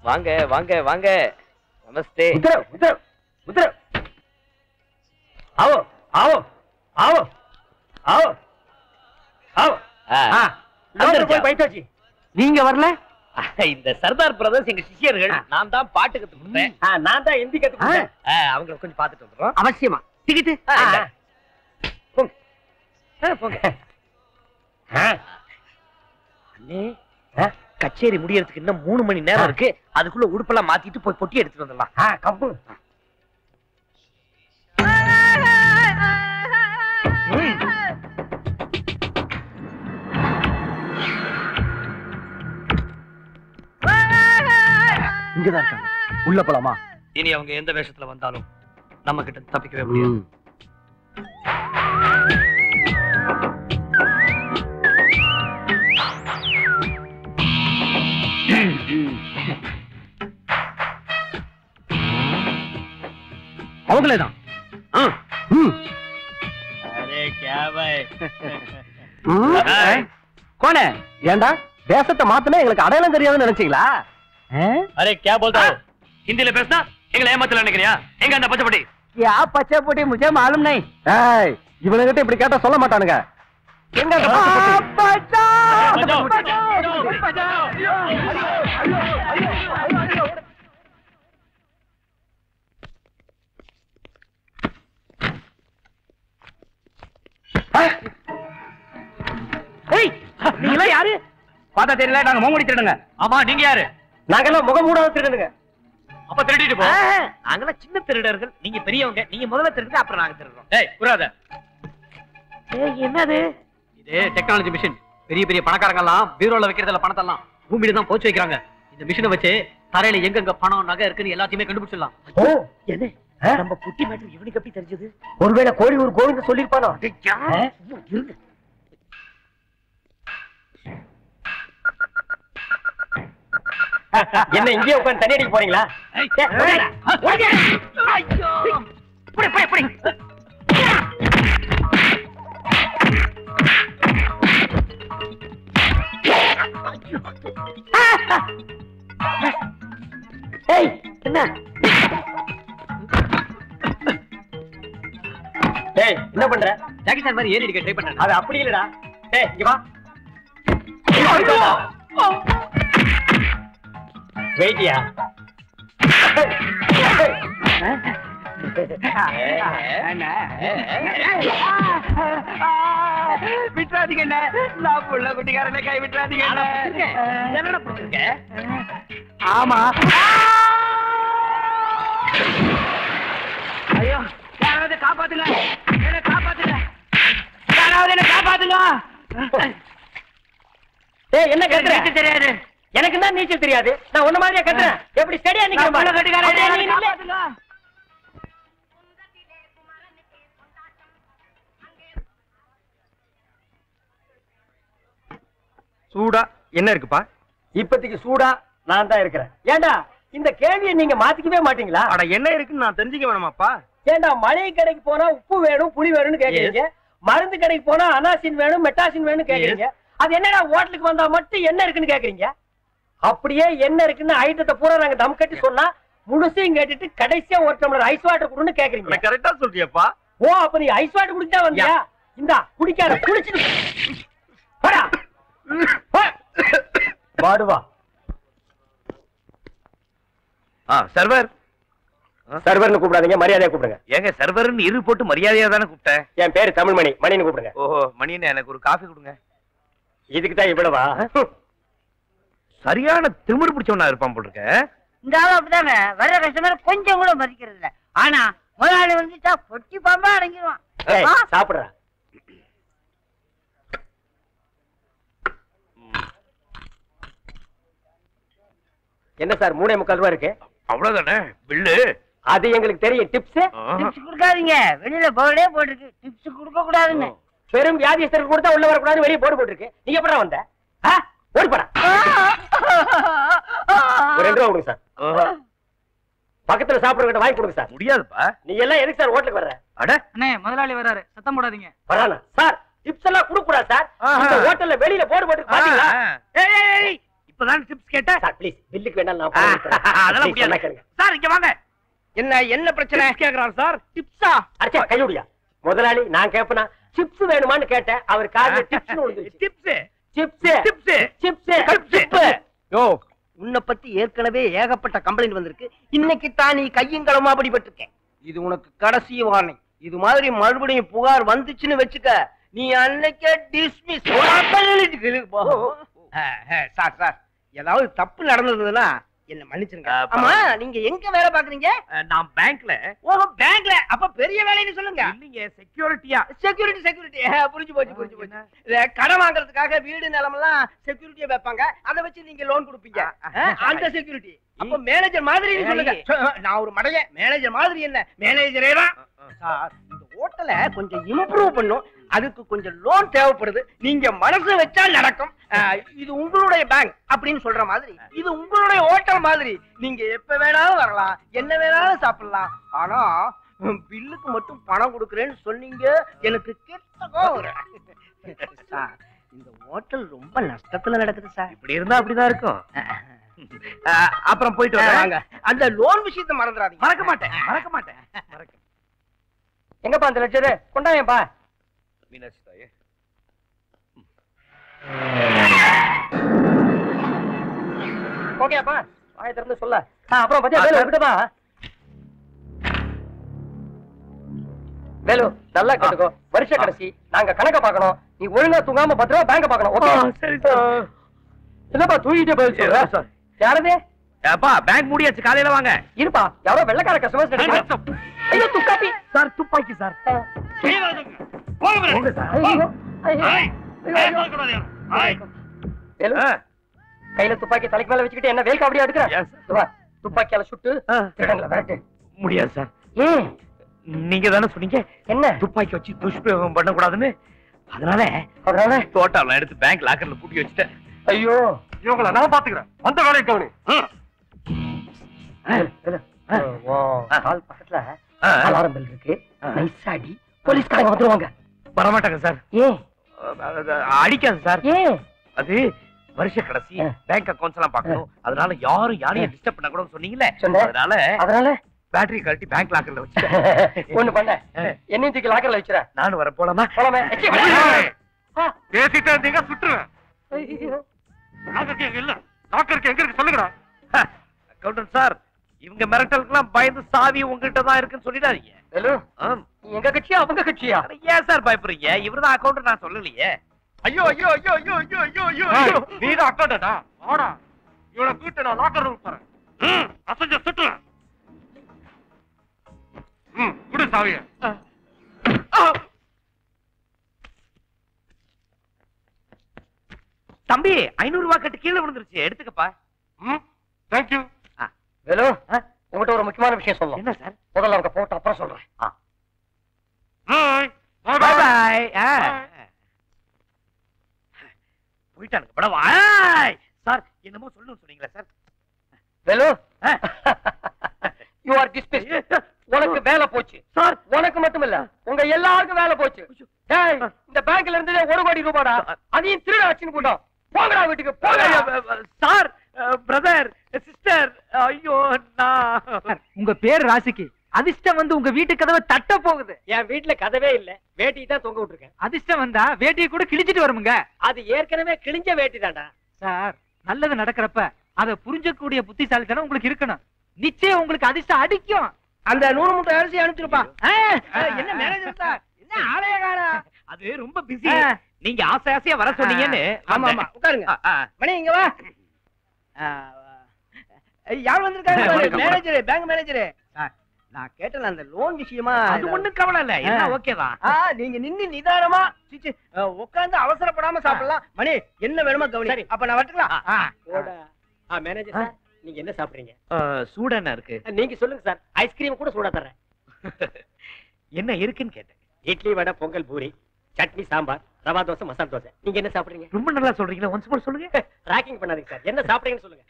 வாங்க வாங்க வாங்க. நமஸ்தே. उतरो उतरो उतरो। आओ आओ आओ आओ आओ। போய் பைட்டோ ஜி. நீங்க வரல? இந்த சர்தார் பிரதர்ஸ் எங்க சிஷ்யர்கள். நான் தான் பாட்டு கத்து கொடுத்தேன். நான் தான் ஹிந்தி கத்து கொடுத்தேன். அவங்களை கொஞ்சம் பார்த்துட்டு வந்துடுறோம். அவசியமா. டிக்கெட் போங்க. அண்ணே, கச்சேரி முடியறதுக்கு இன்னும் 3 மணி நேரம் இருக்கு. அதுக்குள்ள உடுப்பெல்லாம் மாத்திட்டு போய் பொட்டி எடுத்துட்டு வந்துடலாம். கப்பு. இங்கதான் இருக்காங்க. உள்ள போலாமா? இனி அவங்க எந்த வேஷத்துல வந்தாலும் நம்ம கிட்ட தப்பிக்கவே முடியாது. அவங்களேதான். கோனே, ஏண்டா தேசத்தை மாத்தினா எங்களுக்கு அடையாளம் தெரியாதுன்னு நினைச்சீங்களா? அரே क्या बोलता हो? हिंदी में பேசினா எங்களை ஏமாத்தல நினைக்கிறியா? எங்க அந்த பச்சைப்பட்டி? क्या पचपटी मुझे मालूम नहीं। ஏய், இவனுகிட்ட இப்படி கேட்டா சொல்ல மாட்டானுங்க. எங்க அந்த பச்சை? ஏய், நீங்க யாரு? பார்த்தா தெரியல, நாங்க மோங்கடி திருடுங்க. ஆமா, நீங்க யாரு? நாங்கெல்லாம் முகம் மூடாத திருடுங்க. அப்ப திருடிட்டு போ. நாங்கெல்லாம் சின்ன திருடர்கள், நீங்க பெரியவங்க. நீங்க முதல்ல திருடுங்க, அப்புறம் நாங்க திருடுறோம். டேய் புரியாத. ஏய், என்னது இது? Technology machine. பெரிய பெரிய பணக்காரங்க எல்லாம் பீரோல வைக்கிறதுல பணத்தெல்லாம் பூமியில தான் போச்சு வைக்கிறாங்க. இந்த மிஷினை வச்சு தரையில எங்கெங்க பணம் நகை இருக்குன்னு எல்லாத்தையுமே கண்டுபிடிச்சிடலாம். ஓ, என்ன நம்ம புட்டி மேட்டர் இவனுக்கு எப்படி தெரிஞ்சது? ஒருவேளை கோழி ஒரு கோவிந்த சொல்லிருப்பானோ? இருங்க. என்ன இங்கே உட்கார்ந்து தண்ணி அடிக்க போறீங்களா? ஏய், என்ன? ஏய், என்ன பண்ற? ஜாக்கி சார் மாதிரி ஏறி அடிக்க ட்ரை பண்றேன். அது அப்படி இல்லடா. ஏய், இங்க வா. வெயிட்டியா? விட்டுறாதீங்க. நான் புள்ள குட்டிக்காரனை கை விட்டுறாதீங்க. என்னடா பிடிச்சிருக்க? ஆமா. ஐயோ, யாராவது காப்பாத்துங்க. என்ன காப்பாத்துங்க. யாராவது என்ன காப்பாத்துங்க. ஏய், என்ன கத்துற? தெரியாது. எனக்கு தான் நீச்சல் தெரியாது. நான் உன்ன மாதிரியே கத்துறேன். எப்படி ஸ்டடியா நிக்கிறேன் பாரு. காப்பாத்துங்க. சூடா என்ன இருக்குப்பா? இப்போதைக்கு சூடா நான் தான் இருக்கிறேன். ஏண்டா இந்த கேள்வியை நீங்க மாத்திக்கவே மாட்டீங்களா? அட, என்ன இருக்குன்னு நான் தெரிஞ்சுக்க வேணுமாப்பா? ஏண்டா மளிகை கடைக்கு போனா உப்பு வேணும் புளி வேணும்னு கேக்குறீங்க, மருந்து கடைக்கு போனா அனாசின் வேணும் மெட்டாசின் வேணும் கேக்குறீங்க. அது என்னடா ஹோட்டலுக்கு வந்தா மட்டும் என்ன இருக்குன்னு கேக்குறீங்க? அப்படியே என்ன இருக்குன்னு ஐட்டத்தை பூரா நாங்க தம் கட்டி சொன்னா முழுசையும் கேட்டுட்டு கடைசியா ஒரு டம்ளர் ஐஸ் வாட்டர் குடுன்னு கேக்குறீங்க. கரெக்டா சொல்றியப்பா. ஓ, அப்ப நீ ஐஸ் வாட்டர் குடிச்சா வந்தியா? இந்தா குடிக்காத, குடிச்சிட்டு போடா. வாடுவா. சர்வர் சர்வர்னு கூப்பிடாதீங்க, மரியாதையா கூப்பிடுங்க. ஏங்க சர்வர்னு இரு போட்டு மரியாதையா தானே கூப்பிட்டேன். என் பேரு தமிழ்மணி, மணின்னு கூப்பிடுங்க. ஓஹோ, மணின்னு எனக்கு ஒரு காஃபி கொடுங்க. இதுக்கு தான் இவ்வளவா? சரியான திமிரு பிடிச்சவனா இருப்பான் போல் இருக்க. இந்த ஆளு அப்படிதாங்க, வர்ற கஸ்டமர் கொஞ்சம் கூட மதிக்கிறது இல்ல. ஆனா முதலாளி வந்துட்டா பொட்டி பாம்பா அடங்கிடுவான். சாப்பிடுற. என்ன சார் 3.25 ரூபா இருக்கு? அவ்வளவுதானே பில்லு? அது எங்களுக்கு தெரியும். டிப்ஸ் டிப்ஸ் கொடுக்காதீங்க. வெளியில போர்டே போட்டிருக்கு டிப்ஸ் கொடுக்க கூடாதுன்னு. பெரும் வியாதிஸ்தருக்கு கொடுத்தா உள்ள வரக்கூடாது வெளியே போர்டு போட்டிருக்கு. நீங்க எப்படா வந்த? ஓடி போடா. ஒரு 2 ரூபா கொடுங்க சார். பக்கத்துல சாப்பிடுறவங்க வாங்கி கொடுங்க சார். முடியாதுப்பா. நீ எல்லாம் எதுக்கு சார் ஹோட்டலுக்கு வர்ற? அட அண்ணே, முதலாளி வராரு, சத்தம் போடாதீங்க. வரானா சார்? டிப்ஸ் எல்லாம் கொடுக்க கூடாது சார். இந்த ஹோட்டல்ல வெளியில போர்டு போட்டு பாத்தீங்களா? இப்பதான் டிப்ஸ் கேட்ட சார் ப்ளீஸ் பில்லுக்கு வேண்டாம் நான் அதெல்லாம் முடியாது சார். இங்க வாங்க. என்ன பிரச்சனை கேக்குறாரு சார்? டிப்ஸா? அடச்சே கையோடியா. முதலாளி நான் கேப்பனா சிப்ஸ் வேணுமான்னு கேட்டேன். அவர் காதுல டிப்ஸ்னு விழுந்துச்சு. Tips chips chips chips chips. Yo, உன்னை பத்தி ஏற்கனவே ஏகப்பட்ட கம்ப்ளைண்ட் வந்திருக்கு. இன்னைக்கு தான் நீ கையங்களமா படிபட்டிருக்க. இது உனக்கு கடைசி வார்னிங். இது மாதிரி மறுபடியும் புகார் வந்துச்சுன்னு வெச்சுக்க, நீ அன்னைக்கே டிஸ்மிஸ். சார் சார், ஏதாவது தப்பு நடந்ததுன்னா என்ன மன்னிச்சிருங்க. ஆமா, நீங்க எங்க வேலை பாக்குறீங்க? நான் பேங்க்ல. ஓஹோ, பேங்க்ல. அப்ப பெரிய வேலைன்னு சொல்லுங்க. இல்லைங்க, செக்யூரிட்டியா. செக்யூரிட்டி புரிஞ்சு போச்சு. கடன் வாங்குறதுக்காக வீடு நிலமெல்லாம் செக்யூரிட்டியா வைப்பாங்க. அதை வச்சு நீங்க லோன் கொடுப்பீங்க. அந்த செக்யூரிட்டி. அப்ப மேனேஜர் மாதிரி சொல்லுங்க. நான் ஒரு மடைய மேனேஜர் மாதிரி என்ன மேனேஜரே தான். சார், இந்த ஹோட்டலை கொஞ்சம் இம்ப்ரூவ் பண்ணும். அதுக்கு கொஞ்சம் லோன் தேவைப்படுது. நீங்க மனசு வச்சா நடக்கும். இது உங்களுடைய பேங்க் அப்படின்னு சொல்ற மாதிரி, இது உங்களுடைய ஹோட்டல் மாதிரி. நீங்க எப்ப வேணாலும் வரலாம், என்ன வேணாலும் சாப்பிடலாம். ஆனா பில்லுக்கு மட்டும் பணம் கொடுக்கறேன்னு சொன்னீங்க, எனக்கு கெட்ட கோவம். சார், இந்த ஹோட்டல் ரொம்ப நஷ்டத்துல நடக்குது சார். இப்படி இருந்தா அப்படிதான் இருக்கும். அப்புறம் போயிட்டு வாங்க. அந்த லோன் விஷயத்தை மறந்துடாதீங்க. மறக்க மாட்டேன். எங்கப்பா அந்த லட்சரு கொண்டாயப்பா. மீனாட்சி தாயே, ஓகேப்பா, வாயை திறந்து சொல்ல. அப்புறம் பத்தியா வேலு விட்டுப்பா. வேலு நல்லா கேட்டுக்கோ. வருஷ கடைசி நாங்க கணக்க பாக்கணும். நீ ஒழுங்கா தூங்காம பத்திரமா பேங்க பாக்கணும். ஓகே? சரி சார். என்னப்பா தூங்கிட்டே போய் சொல்ற? யாரதே? ஏப்பா, பேங்க் மூடியாச்சு, காலையில வாங்க. இருப்பா, யாரோ வெள்ளக்கார கஸ்டமர்ஸ் நினைக்கிறேன். ஐயோ துப்பாக்கி சார், துப்பாக்கி சார். கையில துப்பாக்கி தலைக்கு மேல வச்சுக்கிட்டு என்ன வேல் காவடியா எடுக்கிற? துப்பாக்கியால சுட்டு திருடங்களை விரட்டு. முடியாது சார். நீங்க தானே சொன்னீங்க என்ன துப்பாக்கி வச்சு துஷ்பிரயோகம் பண்ண கூடாதுன்னு. அதனால தோட்டால எடுத்து பேங்க் லாக்கர்ல பூட்டி வச்சுட்டேன். ஐயோ, இவங்கள நான் பாத்துக்கிறேன். வந்த வேலையை கவனி. கால் பக்கத்துல அலாரம் பெல் இருக்கு. நைசாடி போலீஸ்காரங்க வந்துருவாங்க. வரமாட்டாங்க சார். ஏன்? அடிக்காது சார். ஏன்? அது வருஷ கடைசி பேங்க் அக்கவுண்ட்ஸ் எல்லாம் பார்க்கணும். அதனால யாரையும் டிஸ்டர்ப் பண்ண கூட சொன்னீங்களே. அதனால பேட்டரி கழட்டி பேங்க் லாக்கர்ல வச்சு ஒண்ணு பண்ண. என்னையும் தூக்கி லாக்கர்ல வச்சுற. நானும் வர போலாமா? போலாமே. பேசிட்டு இருந்தீங்க சுட்டுருவேன். லாக்கருக்கு இல்ல, லாக்கருக்கு எங்க இருக்கு சொல்லுங்கடா. அக்கவுண்டன்ட் சார், இவங்க மிரட்டலுக்குலாம் பயந்து சாவி உங்ககிட்ட தான் இருக்குன்னு சொல்லிடாதீங்க. எங்க கட்சியா அவங்க கட்சியா? ஏன் சார் பயப்படுறீங்க? இவர்தான் அக்கவுண்டன்ட், நான் சொல்லலையே. ஐயோ ஐயோ ஐயோ ஐயோ ஐயோ ஐயோ ஐயோ, நீதான் அக்கவுண்டன்டா? வாடா, இவனை கூட்டு நான் லாக்கர் ரூம் போறேன். அசஞ்ச சுட்டுறேன். குடு சாவிய. தம்பி, 500 ரூபாய் கட்டு கீழே விழுந்துருச்சு, எடுத்துக்கப்பா. தேங்க்யூ. வேலு, உங்ககிட்ட ஒரு முக்கியமான விஷயம் சொல்லணும். என்ன சார்? முதல்ல அவங்க போட்டு அப்புறம் சொல்றேன். பாய் பாய். போயிட்டானுங்க படவா. சார், என்னமோ சொல்லணும் சொன்னீங்களா sir? Velu, you are dismissed. உனக்கு வேலை போச்சு சார். உனக்கு மட்டும் இல்ல, உங்க எல்லாருக்கும் வேலை போச்சு. டேய், இந்த பேங்க்ல இருந்து 1 கோடி ரூபாடா, அதையும் திருட வச்சுன்னு போட்டோம். போங்கடா வீட்டுக்கு போங்க. சார், பிரதர், சிஸ்டர், ஐயோ நான். உங்க பேர் ராசிக்கு அதிர்ஷ்டம் வந்து உங்க வீட்டு கதவை தட்ட போகுது. என் வீட்டுல கதவே இல்ல, வேட்டி தான் தொங்க விட்டுருக்கேன். அதிர்ஷ்டம் வந்தா வேட்டியை கூட கிழிச்சிட்டு வருமுங்க. அது ஏற்கனவே கிழிஞ்ச வேட்டி தான்டா. சார், நல்லது நடக்கிறப்ப அதை புரிஞ்சக்கூடிய புத்திசாலித்தனம் உங்களுக்கு இருக்கணும். நிச்சயம் உங்களுக்கு அதிர்ஷ்டம் அடிக்கும். அந்த 100 மூட்டை அரிசி அனுப்பிச்சிருப்பா. என்ன மேனேஜர் சார், என்ன ஆளைய காணா? அது ரொம்ப பிஸி. நீங்க ஆசை ஆசையா வர சொன்னீங்கன்னு. ஆமா ஆமா, உட்காருங்க. மணி இங்க வா. யார் வந்திருக்காங்க? Manager, bank manager. நான் கேட்டல அந்த லோன் விஷயமா. அது ஒண்ணும் கவலை இல்ல, என்ன ஓகேதான். நீங்க நின்னு நிதானமா உட்கார்ந்து அவசரப்படாம சாப்பிடலாம். மணி, என்ன வேணுமா கவனி. அப்ப நான் வரட்டுங்களா? மேனேஜர் சார், நீங்க என்ன சாப்பிடுறீங்க? சூடா என்ன இருக்கு? நீங்க சொல்லுங்க சார், ஐஸ்கிரீம் கூட சூடா தர்றேன். என்ன இருக்குன்னு கேட்டேன். இட்லி, வடை, பொங்கல், பூரி, சட்னி, சாம்பார், ரவா தோசை, மசாலா தோசை. நீங்க என்ன சாப்பிடுறீங்க? ரொம்ப நல்லா சொல்றீங்களா? ஒன்ஸ் மோர் சொல்லுங்க. ராக்கிங் பண்ணாதீங்க சார், என்ன சாப்பிடுறீங்கன்னு சொல்லுங்க.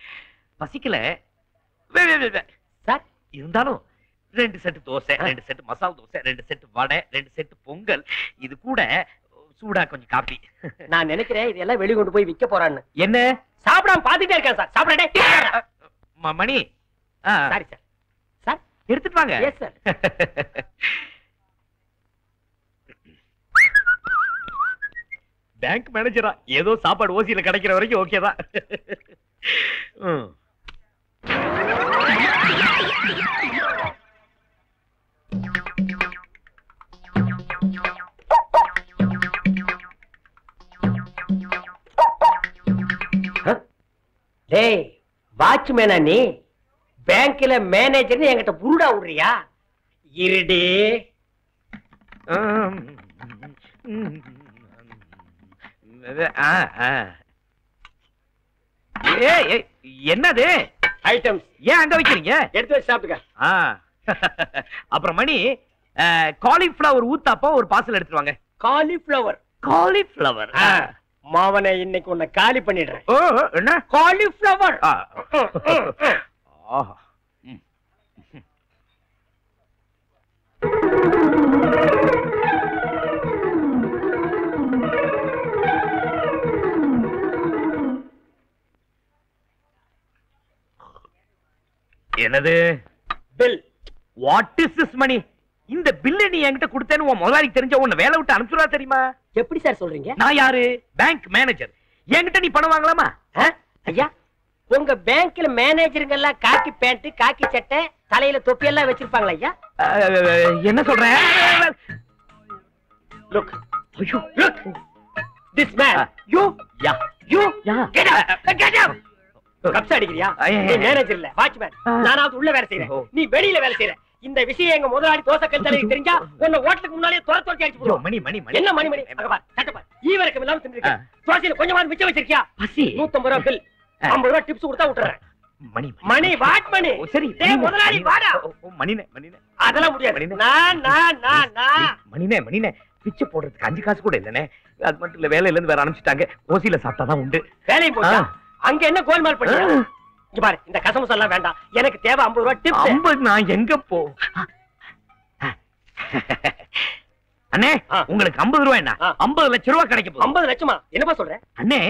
பசிக்கல சார். இருந்தாலும் 2 set dosa, 2 set masala dosa, 2 set vada, 2 set pongal, இது கூட சூடா கொஞ்சம் காப்பி. நான் நினைக்கிறேன் இதெல்லாம் வெளிய கொண்டு போய் விக்க போறான்னு. என்ன சாப்பிடாம பாத்துட்டே இருக்கேன் சார். சாப்பிடடே. மணி. Sorry sir. சார் எடுத்துட்டு வாங்க. Yes sir. பேங்க் மேனேஜரா ஏதோ சாப்பாடு ஓசியில கிடைக்கிற வரைக்கும் ஓகே தான். டேய் வாட்ச்மேனா நீ? பேங்க்ல மேனேஜர்னு என்கிட்ட புருடா விடுறியா? இருடே. என்னது ஐட்டம்ஸ் ஏன் அங்க வைக்கிறீங்க? எடுத்து வச்சு சாப்பிட்டுக்க. அப்புறம் மணி காலிஃபிளவர் ஊத்தாப்பா ஒரு பார்சல் எடுத்துருவாங்க. காலிஃபிளவர். காலிஃபிளவர் மாவனை இன்னைக்கு உன்னை காலி பண்ணிடுறேன். என்ன காலிஃபிளவர்? என்னது bill? What is this money? இந்த பில்ல நீ என்கிட்ட கொடுத்தேன்னு உன் முதலாளிக்கு தெரிஞ்ச உன்னை வேலை விட்டு அனுப்பிச்சுடா தெரியுமா? எப்படி சார் சொல்றீங்க? நான் யாரு? Bank manager. என்கிட்ட நீ பணம் வாங்கலாமா? ஐயா உங்க பேங்க்ல மேனேஜருங்க எல்லாம் காக்கி பேண்ட் காக்கி சட்டை தலையில தொப்பி எல்லாம் வச்சிருப்பாங்களா ஐயா? என்ன சொல்றேன்? Look look this man you get up. கப்ஸ் அடிக்கிறியா? நீ மேனேஜர் இல்ல வாட்ச்மேன். நானாவது உள்ள வேலை செய்றேன், நீ வெளியில வேலை செய்ற. இந்த விஷயம் எங்க முதலாளி தோசைக்கல் தலைக்கு தெரிஞ்சா உன்னை ஹோட்டலுக்கு முன்னாலே துரத்தி அடிச்சு போடுவோம். மணி மணி மணி என்ன மணி மணி? அங்க பார் சட்டை பார். ஈவரக்கம் இல்லாம தின்னுருக்க. தோசையில கொஞ்சமாவது மிச்சம் வச்சிருக்கியா? பசி. 150 ரூபாய் பில். 50 ரூபாய் டிப்ஸ் கொடுத்தா விட்டுறேன். மணி மணி வாட் மணி? சரி டேய் முதலாளி வாடா. மணினே மணினே அதெல்லாம் முடியாது. நான் மணினே மணினே பிச்சை போடுறதுக்கு 5 காசு கூட இல்லனே. அது மட்டும் இல்ல வேலையில இருந்து வேற அனுப்பிச்சிட்டாங்க. ஓசில சாப்பிட்டாதான் உண்டு. வேலையும் போச்சா? அங்க என்ன கோல்மால் பண்ணியா? இங்க பாரு இந்த கசமசம் எல்லாம் வேண்டாம். எனக்கு தேவை 50 ரூபாய் டிப்ஸ். 50 நான் எங்க போ? அண்ணே உங்களுக்கு 50 ரூபாய் என்ன? 50 லட்சம் ரூபாய் கிடைக்க போகுது. 50 லட்சமா? என்னப்பா சொல்ற? அண்ணே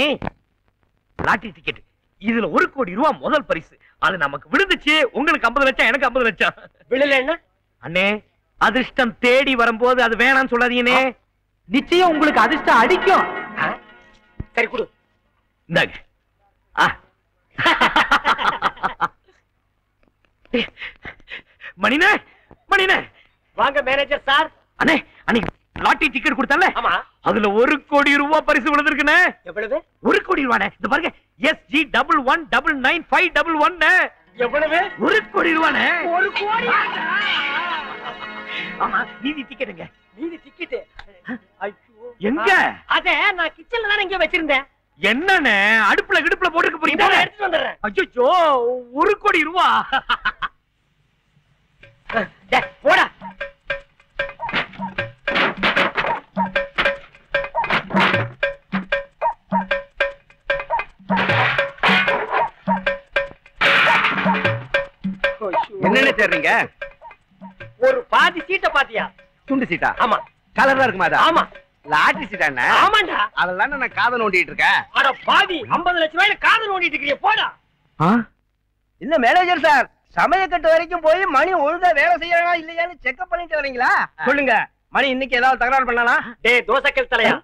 லாட்டரி டிக்கெட். இதுல 1 கோடி ரூபாய் முதல் பரிசு. அது நமக்கு விழுந்துச்சு. உங்களுக்கு 50 லட்சம், எனக்கு 50 லட்சம். விழல என்ன? அண்ணே அதிர்ஷ்டம் தேடி வரும்போது அது வேணாம்னு சொல்லாதீங்கனே. நிச்சயம் உங்களுக்கு அதிர்ஷ்டம் அடிக்கும். சரி கொடு. இந்தாங்க. மணினே மணினே வாங்க மேனேஜர் சார். அண்ணே அன்னைக்கு லாட்டரி டிக்கெட் கொடுத்தால, ஆமா, அதுல 1 கோடி ரூபாய் பரிசு விழுந்திருக்குனே. எவ்வளவு? 1 கோடி ரூபாய். இந்த பாருங்க SG1199511. எவ்வளவு? 1 கோடி ரூபாய். 1 கோடி? ஆமா, மீதி டிக்கெட்டுங்க. மீதி டிக்கெட் ஐயோ எங்க? அத நான் கிச்சன்ல தான இங்க வச்சிருந்தேன். என்னண்ணே அடுப்புல கிடுப்புல போட்டுக்க போறீங்க? எடுத்துட்டு வந்துறேன். அச்சோ 1 கோடி ரூபாய். போடா. என்னென்ன தேடுறீங்க? ஒரு பாதி சீட்டை பாத்தியா? துண்டு சீட்டா? ஆமா. கலரா இருக்குமா? ஆமா. லாட்டரி சீட்டா என்ன? ஆமாண்டா. அதெல்லாம் நான் காதை நோண்டிட்டு இருக்கேன். அட பாதி 50 லட்சம் ரூபாயில காதை நோண்டிட்டு இருக்கீங்க. போடா. இல்ல மேனேஜர் சார், சமயக்கட்டு வரைக்கும் போய் மணி ஒழுங்கா வேலை செய்யறா இல்லையான்னு செக்அப் பண்ணிட்டு வரீங்களா? சொல்லுங்க. மணி இன்னைக்கு ஏதாவது தகராறு பண்ணானா? டேய் தோசைக்கல் தலையா,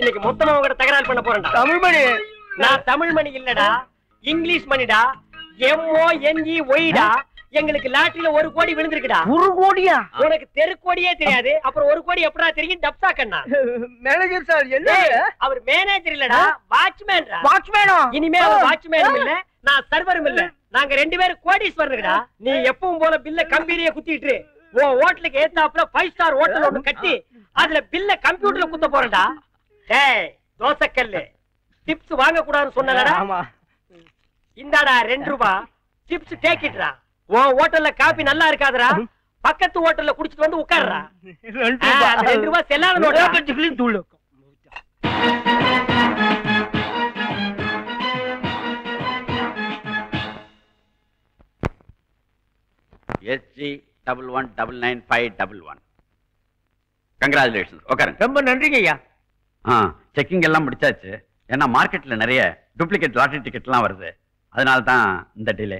இன்னைக்கு மொத்தமா உங்ககிட்ட தகராறு பண்ண போறேன்டா. தமிழ் மணி. நான் தமிழ் மணி இல்லடா, இங்கிலீஷ் மணிடா. MONEYடா. எங்களுக்கு லாட்டரியில 1 கோடி விழுந்திருக்குடா. 1 கோடியா? உனக்கு தெருக்கோடியே தெரியாது, அப்புறம் 1 கோடி எப்படா தெரியும்? டப்சா கண்ணா. மேனேஜர் சார் என்ன? அவர் மேனேஜர் இல்லடா, வாட்ச்மேன்டா. வாட்ச்மேனா? இனிமே அவர் வாட்ச்மேனும் இல்ல, நான் சர்வரும் இல்ல. நாங்க 2 பேரும் கோடீஸ்வரனுங்கடா. நீ எப்பவும் போல பில்ல கம்பீரியா குத்திட்டு உன் ஹோட்டலுக்கு ஏத்தாப்புல 5 ஸ்டார் ஹோட்டல் ஒண்ணு கட்டி அதுல பில்ல கம்ப்யூட்டர்ல குத்த போறேன்டா. டேய் தோசைக்கல்லு, டிப்ஸ் வாங்க கூடாதுன்னு சொன்னலடா. ஆமா. இந்தாடா 2 ரூபாய் டிப்ஸ் டேக்கிட்ரா. உன் ஹோட்டல்ல காபி நல்லா இருக்காதுடா, பக்கத்து ஹோட்டல்ல குடிச்சிட்டு வந்து உட்கார்றா. 2 ரூபாய் செல்லாத நோட்டா. SG1199511. கங்க்ராச்சுலேஷன்ஸ். உட்காருங்க. ரொம்ப நன்றிங்க ஐயா. செக்கிங் எல்லாம் முடிச்சாச்சு. ஏன்னா மார்க்கெட்ல நிறைய டூப்ளிகேட் லாட்டரி டிக்கெட்லாம் வருது. அதனால தான் இந்த டிலே.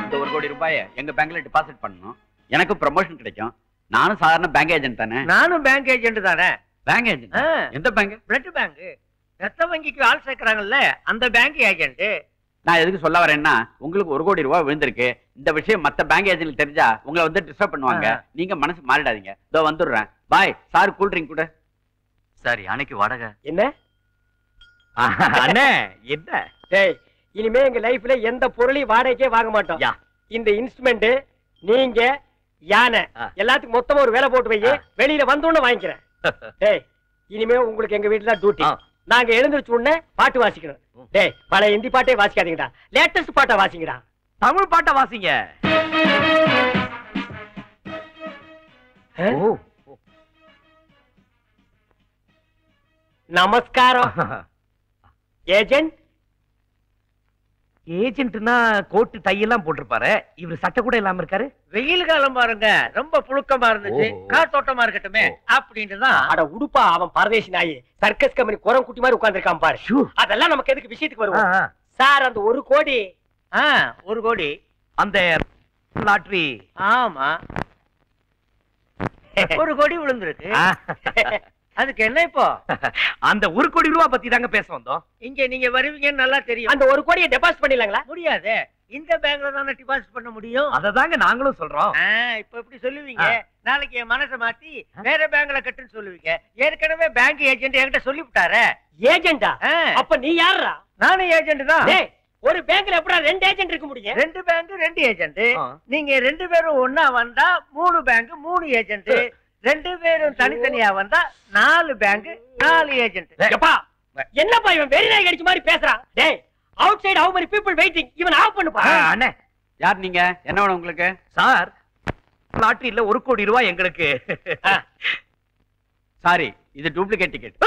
இந்த 1 கோடி ரூபாயை எங்க பேங்க்ல டெபாசிட் பண்ணணும். எனக்கு ப்ரமோஷன் கிடைக்கும். நானும் சாதாரண பேங்க் ஏஜென்ட் தானே. நானும் பேங்க் ஏஜென்ட் தானே. Bank agent? எந்த பேங்க்? Blood bank. ரத்த வங்கிக்கு ஆள் சேர்க்கறாங்கல்ல, அந்த பேங்க் ஏஜென்ட். நான் எதுக்கு சொல்ல வரேன்னா, உங்களுக்கு 1 கோடி ரூபாய் விழுந்திருக்கு. இந்த விஷயம் மத்த பேங்க் ஏஜென்ட் தெரிஞ்சா உங்களை வந்து டிஸ்டர்ப் பண்ணுவாங்க. நீங்க மனசு மாறிடாதீங்க. இதோ வந்துடுறேன். பாய். சார் கூல் ட்ரிங்க் கூட. சார் அன்னைக்கு வாடகை என்ன அண்ணே என்ன? டேய், இனிமே எங்க லைஃப்ல எந்த பொருளையும் வாடகைக்கே வாங்க மாட்டோம். இந்த இன்ஸ்ட்ருமெண்ட் நீங்க யானை எல்லாத்துக்கும் மொத்தமா ஒரு வேலை போட்டு வை. வெளியில வந்தோன்னு வாங்கிக்கிறேன். டேய், இனிமே உங்களுக்கு எங்க வீட்டுல டியூட்டி. நாங்க எழுந்திருச்சு உடனே பாட்டு வாசிக்கணும். டேய், பழைய ஹிந்தி பாட்டே வாசிக்காதீங்கடா, லேட்டஸ்ட் பாட்டை வாசிங்கடா. தமிழ் பாட்டை வாசிங்க. நமஸ்காரம். ஏஜென்ட்? ஏஜென்ட்னா கோட்டு டையெல்லாம் போட்டிருப்பாரு. இவர் சட்டை கூட இல்லாம இருக்காரு. வெயில் காலம் பாருங்க, ரொம்ப புழுக்கமா இருந்துச்சு. காத்தோட்டமா இருக்கட்டுமே அப்படின்னு தான். அட உடுப்பா, அவன் பரதேசி நாயி. சர்க்கஸ் கம்பெனி குரம் குட்டி மாதிரி உட்கார்ந்து இருக்கான் பாரு. அதெல்லாம் நமக்கு எதுக்கு, விஷயத்துக்கு வருவோம். சார், அந்த 1 கோடி. 1 கோடி அந்த லாட்டரி. ஆமா, 1 கோடி விழுந்திருக்கு. அதுக்கு என்ன இப்போ? அந்த 1 கோடி ரூபாய் பத்தி தாங்க பேச வந்தோம். இங்க நீங்க வருவீங்கன்னு நல்லா தெரியும். அந்த 1 கோடியை டெபாசிட் பண்ணிடலாங்களா? முடியாது. இந்த பேங்க்ல தானே டெபாசிட் பண்ண முடியும். அததாங்க நாங்களும் சொல்றோம். இப்ப எப்படி சொல்லுவீங்க? நாளைக்கு என் மனசை மாத்தி வேற பேங்க்ல கட்டுன்னு சொல்லுவீங்க. ஏற்கனவே பேங்க் ஏஜென்ட் என்கிட்ட சொல்லிவிட்டாரு. ஏஜென்டா? அப்ப நீ யாரா? நானும் ஏஜென்ட் தான். ஒரு பேங்க்ல எப்படா 2 ஏஜென்ட் இருக்க முடியும்? 2 பேங்க் 2 ஏஜென்ட். நீங்க 2 பேரும் ஒண்ணா வந்தா 3 பேங்க் 3 ஏஜென்ட். 2 பேரும் தனித்தனியா வந்தா 4 பேங்க் 4 ஏஜென்ட். என்னப்பா இவன் வெறி நாய் கடிச்ச மாதிரி பேசுறான்? டேய், out side how many people waiting? இவன் ஆஃப் பண்ணுப்பா. அண்ணே, யார் நீங்க? என்ன வேணும் உங்களுக்கு? சார், லாட்டரியில 1 கோடி ரூபாய் எங்களுக்கு. சாரி, இது டூப்ளிகேட் டிக்கெட்.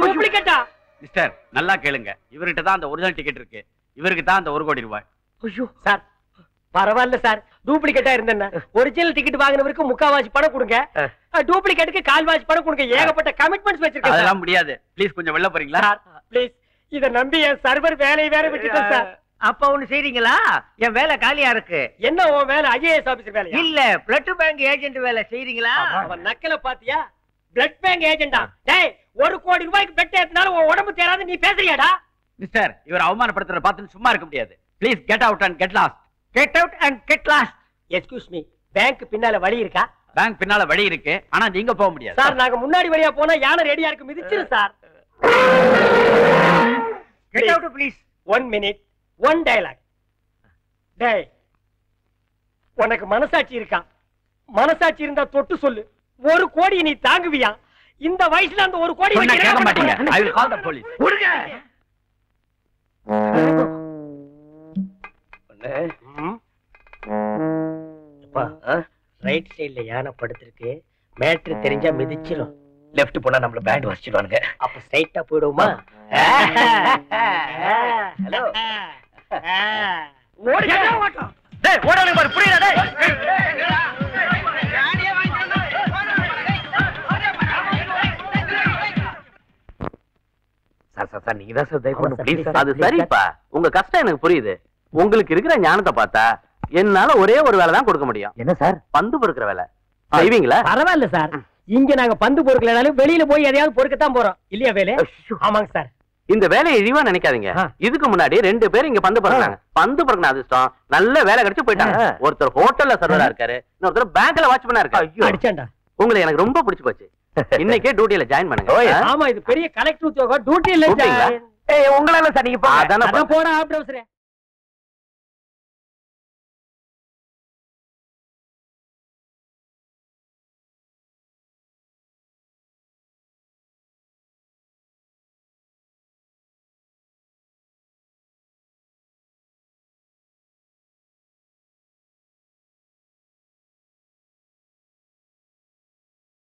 டூப்ளிகேட்டா? மிஸ்டர், நல்லா கேளுங்க. இவர்கிட்ட தான் அந்த ஒரிஜினல் டிக்கெட் இருக்கு. இவருக்கு தான் அந்த 1 கோடி ரூபாய். ஐயோ சார், பரவாயில்ல சார். டூப்ளிகேட்டா இருந்தேன்னா ஒரிஜினல் டிக்கெட் வாங்கினவருக்கு 3/4 பணம் கொடுங்க, டூப்ளிகேட்டுக்கு 1/4 பணம் கொடுங்க. ஏகப்பட்ட கமிட்மெண்ட்ஸ் வச்சிருக்கேன். அதெல்லாம் முடியாது. ப்ளீஸ் கொஞ்சம் வெளில போறீங்களா? சார் ப்ளீஸ், இத நம்பி என் சர்வர் வேலையை வேற விட்டுட்டேன் சார். அப்ப ஒண்ணு செய்றீங்களா? என் வேலை காலியா இருக்கு. என்ன உன் வேலை? ஐஏஎஸ் ஆபீசர் வேலையா? இல்ல, பிளட் பேங்க் ஏஜென்ட் வேலை செய்றீங்களா? அவன் நக்கல பாத்தியா? பிளட் பேங்க் ஏஜென்டா? டேய், 1 கோடி ரூபாய்க்கு பெட் ஏத்துனால உன் உடம்பு தேராது, நீ பேசுறியாடா? மிஸ்டர், இவர் அவமானப்படுத்துறத பார்த்து சும்மா இருக்க முடியாது. Please get out and get lost. Get out and get lost. Excuse me, bank பின்னால வழி இருக்கா? பேங்க் பின்னால வழி இருக்கு, ஆனா நீங்க போக முடியாது. சார், நாங்க முன்னாடி வழியா போனா யானை ரெடியா இருக்கு, மிதிச்சிரு sir. Get out please. 1 minute, 1 dialogue. டேய், உனக்கு மனசாட்சி இருக்கா? மனசாட்சி இருந்தா தொட்டு சொல்லு. 1 கோடி நீ தாங்குவியா? இந்த வயசுல அந்த 1 கோடி கேட்க மாட்டீங்க. I will call the police. Right சைடுல யானை படுத்திருக்கு. மேட்ரு தெரிஞ்சா மிதிச்சிடும். லெஃப்ட் போனா நம்மள பேண்ட் வச்சிடுவானுங்க. அப்ப ஸ்ட்ரைட்டா போயிடுவோமா? ஹலோ, ஓடுங்க. டேய், ஓடாதே பாரு, புரியல டேய். சார், நீங்க தான் சார் தயவு பண்ணு ப்ளீஸ். அது சரிப்பா, உங்க கஷ்டம் எனக்கு புரியுது. உங்களுக்கு இருக்கிற ஞானத்தை பார்த்தா என்னால ஒரே ஒரு வேலை தான் கொடுக்க முடியும். என்ன சார்? பந்து பொறுக்கிற வேலை செய்வீங்களா? பரவாயில்ல சார். இங்க நாங்க பந்து பொறுக்கலனாலும் வெளியில போய் எதையாவது பொறுக்கத்தான் போறோம் இல்லையா வேலை? ஆமாங்க சார். இந்த வேலையை இழிவா நினைக்காதீங்க. இதுக்கு முன்னாடி 2 பேர் இங்க பந்து பொறுக்கினாங்க. பந்து பொறுக்கின அதிர்ஷ்டம் நல்ல வேலை கிடைச்சு போயிட்டாங்க. ஒருத்தர் ஹோட்டல்ல சர்வரா இருக்காரு, இன்னொருத்தர் பேங்க்ல வாட்ச்மேனா இருக்காரு. அடிச்சாண்டா. உங்களை எனக்கு ரொம்ப பிடிச்சு போச்சு. இன்னைக்கே டியூட்டில ஜாயின் பண்ணுங்க. ஆமா, இது பெரிய கலெக்டர் உத்தியோகம். டியூட்டில உங்களால சார் நீங்க போட ஆப்டவுஸ்ரே.